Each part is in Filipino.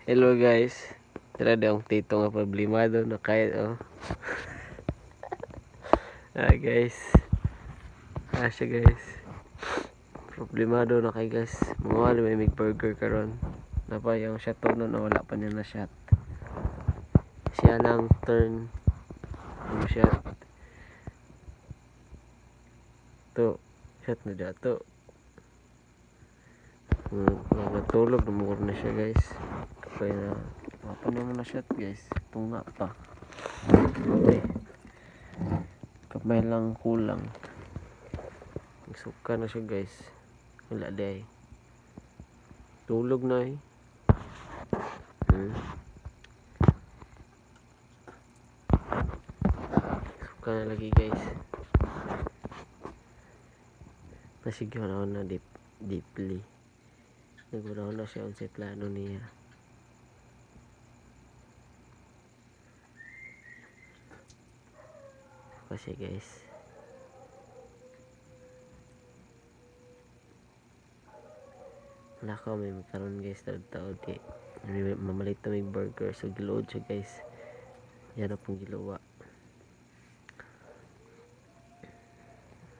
Hello guys. Tara daw ang tito nga problemado na kaya guys. Siya guys. Problemado na kay guys. Mga wala may mig burger karon. Napa yung shot to na wala pa niya na shot. Siya lang turn yung shot. To shot na dato. Natulog na siya guys. Kaya na apa naman na shot guys. Tunga pa. Okay. Kamay lang kulang. Suka na siya guys. Wala day. Tulog na eh. Suka na lagi guys. Nasigyan ako na deeply. Naguraw na siya sa plano niya. Kasi guys. Nako may karon guys tao di. Mamalit na may burger so gilood siya guys. Yan na pong giluwa.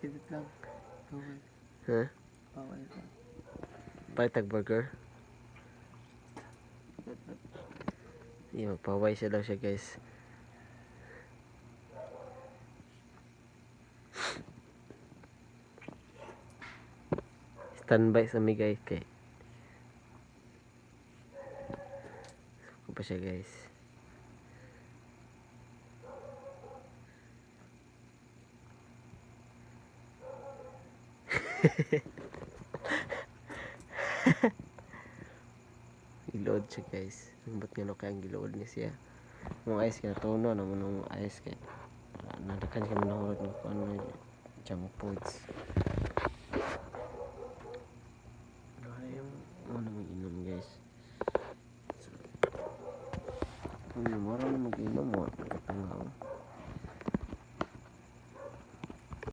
Edit lang. Ha? Bawal lang. Paitag burger? Yung paway siya daw siya guys. Standby sa mi guys kay. Suko pa siya guys. Gilood siya guys. Ba't nga no kayang gilood niya siya. Mga ice kaya tono naman ng ice kaya. Nadakan siya manahulog ng kung ano junk foods. Ano naman inom guys. Marang mag-inom mo. Katangaw.